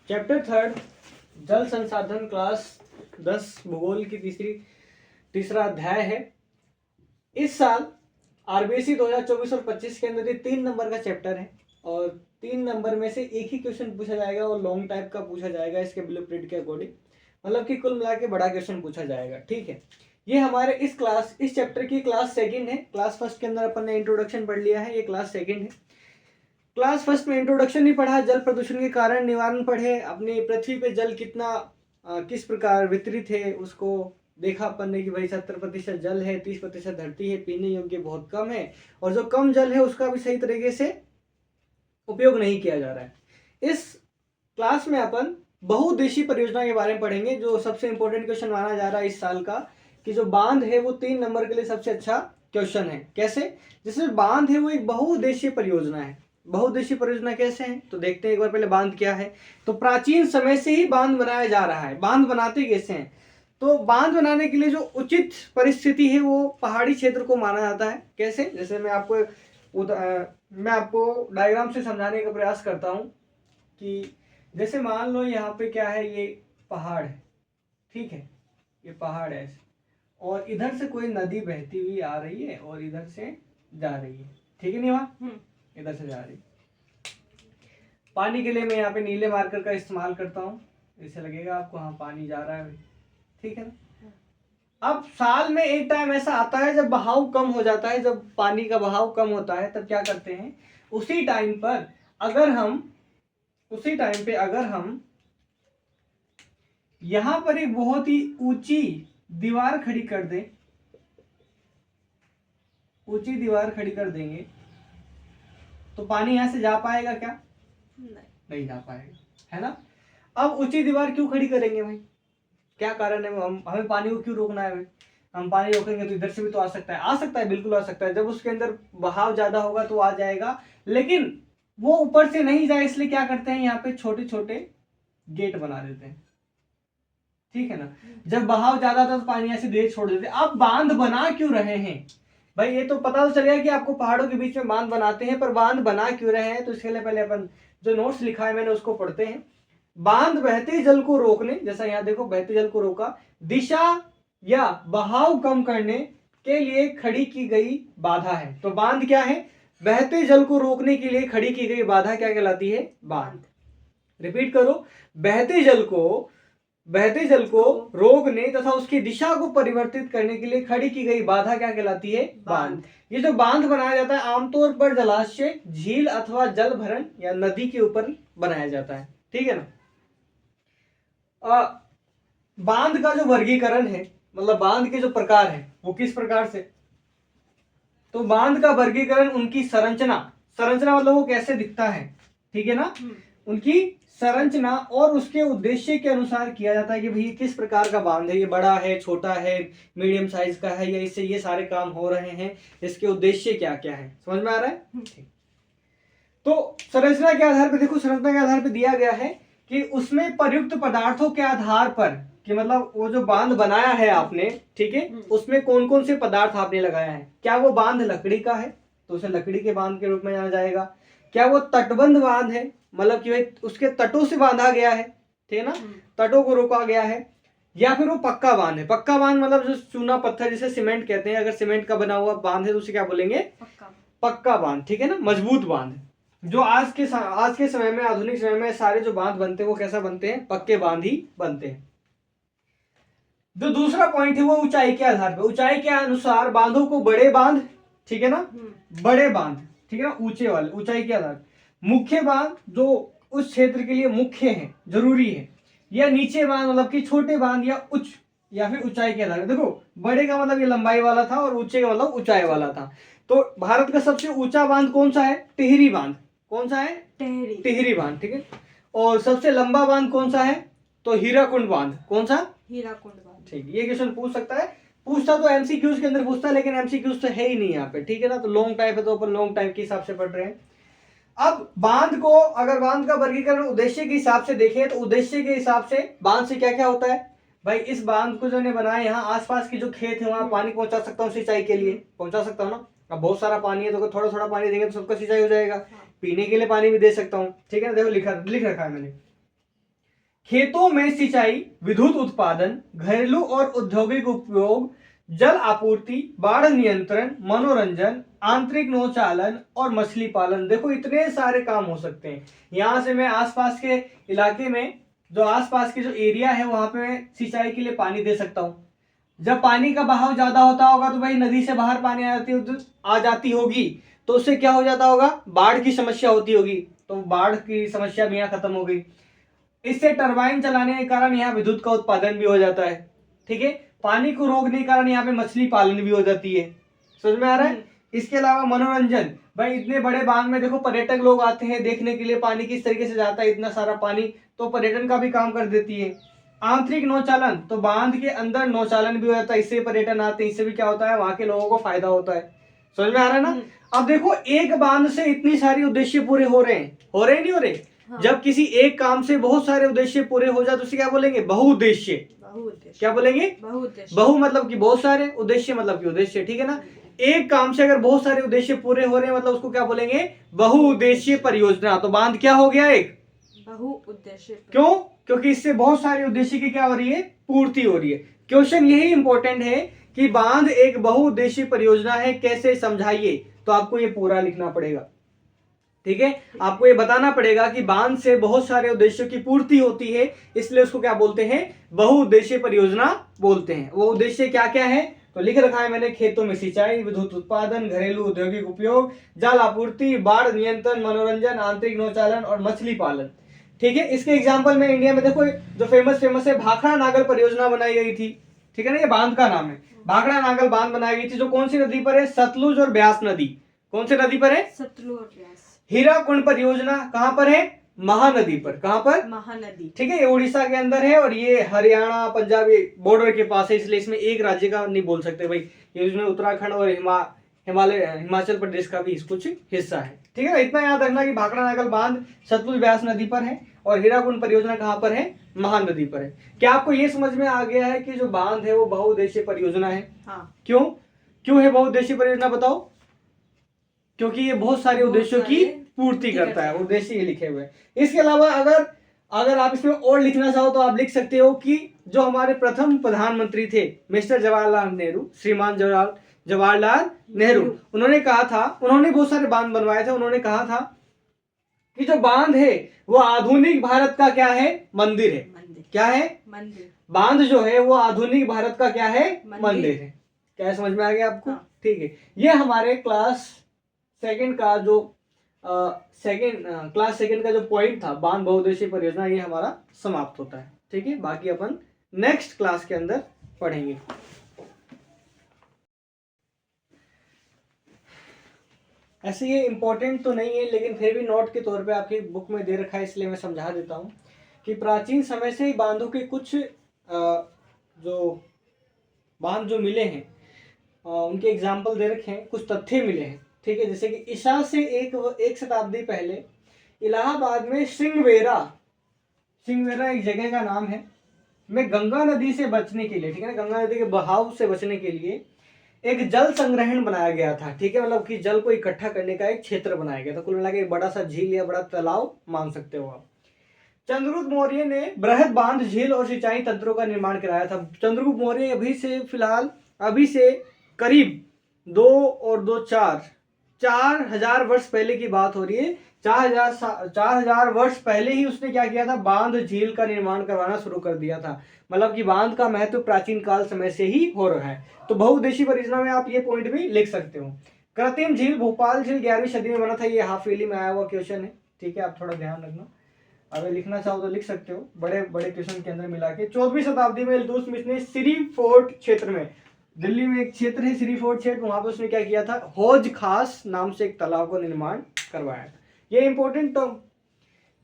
Chapter third जल संसाधन class 10 भूगोल की तीसरा अध्याय है। इस साल आरबीएससी 2024 और 25 के अंदर ये 3 नंबर का चैप्टर है और 3 नंबर में से एक ही क्वेश्चन पूछा जाएगा और लॉन्ग टाइप का पूछा जाएगा इसके ब्लूप्रिंट के अकॉर्डिंग, मतलब कि कुल मिला के बड़ा क्वेश्चन पूछा जाएगा। ठीक है, ये हमारे इस चैप्टर की क्लास सेकंड है। क्लास फर्स्ट के अंदर अपन ने इंट्रोडक्शन पढ़ लिया है, ये क्लास सेकंड है। क्लास फर्स्ट में इंट्रोडक्शन नहीं पढ़ा, जल प्रदूषण के कारण निवारण पढ़े, अपनी पृथ्वी पे जल कितना किस प्रकार वितरित है उसको देखा अपन ने कि भाई 70% जल है, 30% धरती है, पीने योग्य बहुत कम है और जो कम जल है उसका भी सही तरीके से उपयोग नहीं किया जा रहा है। इस क्लास में अपन बहुउद्देशीय परियोजना के बारे में पढ़ेंगे, जो सबसे इंपॉर्टेंट क्वेश्चन माना जा रहा है इस साल का, कि जो बांध है वो 3 नंबर के लिए सबसे अच्छा क्वेश्चन है। कैसे? जिसमें बांध है वो एक बहुउद्देशीय परियोजना है। बहुउद्देशीय परियोजना कैसे है तो देखते हैं एक बार पहले बांध क्या है। तो प्राचीन समय से ही बांध बनाया जा रहा है। बांध बनाते कैसे हैं? तो बांध बनाने के लिए जो उचित परिस्थिति है वो पहाड़ी क्षेत्र को माना जाता है। कैसे? जैसे मैं आपको डायग्राम से समझाने का प्रयास करता हूँ कि जैसे मान लो यहाँ पे क्या है, ये पहाड़ है, ठीक है, ये पहाड़ है और इधर से कोई नदी बहती हुई आ रही है और इधर से जा रही है, ठीक है, नहीं वहाँ इधर से जा रही। पानी के लिए मैं यहाँ पे नीले मार्कर का इस्तेमाल करता हूँ, इससे लगेगा आपको हाँ पानी जा रहा है, ठीक है ना। अब साल में एक टाइम ऐसा आता है जब बहाव कम हो जाता है, जब पानी का बहाव कम होता है, तब क्या करते हैं, उसी टाइम पे अगर हम यहां पर एक बहुत ही ऊंची दीवार खड़ी कर दें, ऊंची दीवार खड़ी कर देंगे तो पानी यहां से जा पाएगा क्या? नहीं जा पाएगा, है ना। अब ऊंची दीवार क्यों खड़ी करेंगे भाई? क्या कारण है? हमें पानी को क्यों रोकना है भाई? हम पानी रोकेंगे तो इधर से भी तो आ सकता है, बिल्कुल आ सकता है। जब उसके अंदर बहाव ज्यादा होगा तो आ जाएगा, लेकिन वो ऊपर से नहीं जाए इसलिए क्या करते हैं, यहाँ पे छोटे छोटे गेट बना देते हैं, ठीक है ना। जब बहाव ज्यादा था तो पानी ऐसे धीरे छोड़ देते। अब बांध बना क्यों रहे हैं भाई? ये तो पता तो चलेगा कि आपको पहाड़ों के बीच में बांध बनाते हैं, पर बांध बना क्यों रहे हैं तो इसके लिए पहले अपन जो नोट्स लिखा है मैंने उसको पढ़ते हैं। बांध बहते जल को रोकने, जैसा यहाँ देखो बहते जल को रोका, दिशा या बहाव कम करने के लिए खड़ी की गई बाधा है। तो बांध क्या है? बहते जल को रोकने के लिए खड़ी की गई बाधा क्या कहलाती है? बांध। रिपीट करो, बहते जल को रोकने तथा उसकी दिशा को परिवर्तित करने के लिए खड़ी की गई बाधा क्या कहलाती है? बांध। ये जो बांध बनाया जाता है आमतौर पर जलाशय, झील अथवा जल भरण या नदी के ऊपर बनाया जाता है, ठीक है ना। बांध का जो वर्गीकरण है, मतलब बांध के जो प्रकार है वो किस प्रकार से, तो बांध का वर्गीकरण उनकी संरचना मतलब वो कैसे दिखता है, ठीक है ना, उनकी संरचना और उसके उद्देश्य के अनुसार किया जाता है कि भाई किस प्रकार का बांध है, ये बड़ा है, छोटा है, मीडियम साइज का है, या इससे ये सारे काम हो रहे हैं, इसके उद्देश्य क्या क्या है, समझ में आ रहा है? तो संरचना के आधार पर देखो, संरचना के आधार पर दिया गया है कि उसमें प्रयुक्त पदार्थों के आधार पर, कि मतलब वो जो बांध बनाया है आपने, ठीक है, उसमें कौन कौन से पदार्थ आपने लगाया है। क्या वो बांध लकड़ी का है तो उसे लकड़ी के बांध के रूप में जाना जाएगा। क्या वो तटबंध बांध है, मतलब कि भाई उसके तटों से बांधा गया है, ठीक है ना, तटों को रोका गया है, या फिर वो पक्का बांध है। पक्का बांध मतलब जो चूना पत्थर जिसे सीमेंट कहते हैं, अगर सीमेंट का बना हुआ बांध है तो उसे क्या बोलेंगे? पक्का बांध, ठीक है ना, मजबूत बांध। जो आज के समय में, आधुनिक समय में सारे जो बांध बनते हैं वो कैसा बनते हैं? पक्के बांध ही बनते हैं। जो दूसरा पॉइंट है वो ऊंचाई के आधार पर, ऊंचाई के अनुसार बांधों को बड़े बांध, ठीक है ना, बड़े बांध, ठीक है ना, ऊंचे वाले, ऊंचाई के आधार, मुख्य बांध जो उस क्षेत्र के लिए मुख्य है, जरूरी है, या नीचे बांध मतलब कि छोटे बांध या उच्च, या फिर ऊंचाई के आधार। देखो बड़े का मतलब ये लंबाई वाला था और ऊंचे का मतलब ऊंचाई वाला था। तो भारत का सबसे ऊंचा बांध कौन सा है? टिहरी बांध। कौन सा है? टिहरी बांध, ठीक है। और सबसे लंबा बांध कौन सा है? तो हीराकुंड बांध। कौन सा? हीराकुंड बांध, ठीक। ये क्वेश्चन पूछ सकता है, पूछता तो एमसीक्यूज के अंदर पूछता है, लेकिन एमसीक्यूज तो है ही नहीं यहाँ पे, ठीक है ना। तो लॉन्ग टाइप है तो अपन लॉन्ग टाइप के हिसाब से पढ़ रहे हैं। अब बांध को, अगर बांध का वर्गीकरण उद्देश्य के हिसाब से देखें तो उद्देश्य के हिसाब से बांध से क्या क्या होता है भाई? इस बांध को जो ने बनाया, यहाँ आसपास के जो खेत है वहां पानी पहुंचा सकता हूँ, सिंचाई के लिए पहुंचा सकता हूँ ना। अब बहुत सारा पानी है तो थोड़ा थोड़ा पानी देंगे तो सबका सिंचाई हो जाएगा। पीने के लिए पानी भी दे सकता हूँ, ठीक है ना। देखो लिख रखा है मैंने। खेतों में सिंचाई, विद्युत उत्पादन, घरेलू और औद्योगिक उपयोग, जल आपूर्ति, बाढ़ नियंत्रण, मनोरंजन, आंतरिक नौचालन और मछली पालन। देखो इतने सारे काम हो सकते हैं। यहाँ से मैं आसपास के इलाके में, जो आसपास के जो एरिया है वहां पे मैं सिंचाई के लिए पानी दे सकता हूँ। जब पानी का बहाव ज्यादा होता होगा तो भाई नदी से बाहर पानी आ जाती होगी, तो उससे क्या हो जाता होगा, बाढ़ की समस्या होती होगी, तो बाढ़ की समस्या भी यहाँ खत्म हो गई। इससे टरबाइन चलाने के कारण यहाँ विद्युत का उत्पादन भी हो जाता है। ठीक है, पानी को रोकने के कारण यहाँ पे मछली पालन भी हो जाती है। समझ में आ रहा है? इसके अलावा मनोरंजन, भाई इतने बड़े बांध में देखो पर्यटक लोग आते हैं देखने के लिए पानी किस तरीके से जाता है, इतना सारा पानी, तो पर्यटन का भी काम कर देती है। आंतरिक नौचालन, तो बांध के अंदर नौचालन भी हो जाता है, इससे पर्यटन आते हैं, इससे भी क्या होता है, वहां के लोगों को फायदा होता है। समझ में आ रहा है ना? अब देखो एक बांध से इतनी सारी उद्देश्य पूरे हो रहे हैं, नहीं हो रहे? हाँ। जब किसी एक काम से बहुत सारे उद्देश्य पूरे हो जाए तो उसे क्या बोलेंगे, बहुउद्देश्य। क्या बोलेंगे? बहुउद्देश्य। बहु मतलब कि बहुत सारे, उद्देश्य मतलब कि उद्देश्य। ठीक है ना? एक काम से अगर बहुत सारे उद्देश्य पूरे हो रहे हैं मतलब उसको क्या बोलेंगे, बहुउद्देशीय परियोजना। तो बांध क्या हो गया, एक बहुउद्देशीय। क्यों? क्योंकि इससे बहुत सारे उद्देश्य की क्या हो रही है, पूर्ति हो रही है। क्वेश्चन यही इंपॉर्टेंट है कि बांध एक बहुउद्देशीय परियोजना है, कैसे समझाइए, तो आपको ये पूरा लिखना पड़ेगा। ठीक है, आपको ये बताना पड़ेगा कि बांध से बहुत सारे उद्देश्यों की पूर्ति होती है, इसलिए उसको क्या बोलते हैं, बहुउद्देशीय परियोजना बोलते हैं। वो उद्देश्य क्या क्या है तो लिख रखा है मैंने, खेतों में सिंचाई, विद्युत उत्पादन, घरेलू औद्योगिक उपयोग, जल आपूर्ति, बाढ़ नियंत्रण, मनोरंजन, आंतरिक नौचालन और मछली पालन। ठीक है, इसके एग्जाम्पल में इंडिया में देखो जो फेमस है, भाखड़ा नागल परियोजना बनाई गई थी। ठीक है ना, ये बांध का नाम है, भाखड़ा नागल बांध बनाई गई थी, जो कौन सी नदी पर है, सतलुज और ब्यास नदी। कौन सी नदी पर है, सतलुज और ब्यास। हीराकुंड परियोजना कहां पर है, महानदी पर। कहां पर, महानदी। ठीक है, ये उड़ीसा के अंदर है और ये हरियाणा पंजाब बॉर्डर के पास है, इसलिए इसमें एक राज्य का नहीं बोल सकते भाई, ये इसमें उत्तराखंड और हिमाचल प्रदेश का भी कुछ हिस्सा है। ठीक है ना, इतना याद रखना कि भाखड़ा नागल बांध सतलुज ब्यास नदी पर है और हीराकुंड परियोजना कहां पर है, महानदी पर है। क्या आपको ये समझ में आ गया है कि जो बांध है वो बहुउद्देशीय परियोजना है? हाँ। क्यों है बहुउद्देशीय परियोजना, बताओ? क्योंकि ये बहुत सारे उद्देश्यों की पूर्ति करता है, उद्देश्य ये लिखे हुए हैं। इसके अलावा अगर आप इसमें और लिखना चाहो तो आप लिख सकते हो कि जो हमारे प्रथम प्रधानमंत्री थे मिस्टर जवाहरलाल नेहरू, श्रीमान जवाहरलाल नेहरू, उन्होंने कहा था, उन्होंने बहुत सारे बांध बनवाए थे, उन्होंने कहा था कि जो बांध है वो आधुनिक भारत का क्या है, मंदिर है। क्या है, मंदिर। बांध जो है वो आधुनिक भारत का क्या है, मंदिर है। क्या समझ में आ गया आपको? ठीक है, ये हमारे क्लास सेकंड का जो क्लास सेकंड का जो पॉइंट था, बांध बहुउद्देशीय परियोजना, ये हमारा समाप्त होता है। ठीक है, बाकी अपन नेक्स्ट क्लास के अंदर पढ़ेंगे। ऐसे ये इंपॉर्टेंट तो नहीं है, लेकिन फिर भी नोट के तौर पे आपकी बुक में दे रखा है, इसलिए मैं समझा देता हूँ कि प्राचीन समय से ही बांधों के कुछ जो बांध जो मिले हैं उनके एग्जाम्पल दे रखे हैं, कुछ तथ्य मिले हैं। ठीक है, जैसे कि ईसा से एक शताब्दी पहले इलाहाबाद में सिंगवेरा एक जगह का नाम है, में गंगा नदी से बचने के लिए, ठीक है ना, गंगा नदी के बहाव से बचने के लिए एक जल संग्रहण बनाया गया था। ठीक है, मतलब कि जल को इकट्ठा करने का एक क्षेत्र बनाया गया था, कुल मिला के एक बड़ा सा झील या बड़ा तालाब मान सकते हो आप। चंद्रगुप्त मौर्य ने बृहद बांध, झील और सिंचाई तंत्रों का निर्माण कराया था। चंद्रगुप्त मौर्य अभी से करीब 2 और 2 4,000 वर्ष पहले की बात हो रही है। 4,000 वर्ष पहले ही उसने क्या किया था, बांध झील का निर्माण करवाना शुरू कर दिया था। मतलब कि बांध का महत्व प्राचीन काल समय से ही हो रहा है। तो बहुउद्देशीय परियोजना में आप ये पॉइंट भी लिख सकते हो। कृत्रिम झील, भोपाल झील 11वीं सदी में बना था, ये हाफ ईयरली में आया हुआ क्वेश्चन है। ठीक है, आप थोड़ा ध्यान रखना, अगर लिखना चाहो तो लिख सकते हो, बड़े बड़े क्वेश्चन के अंदर मिला के। 14वीं शताब्दी में इल्तुतमिश ने सिरी फोर्ट क्षेत्र में, दिल्ली में एक क्षेत्र है सिरी फोर्ट क्षेत्र, वहां पर उसने क्या किया था, हौज खास नाम से एक तालाब का निर्माण करवाया था। ये इंपॉर्टेंट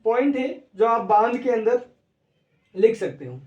पॉइंट है जो आप बांध के अंदर लिख सकते हो।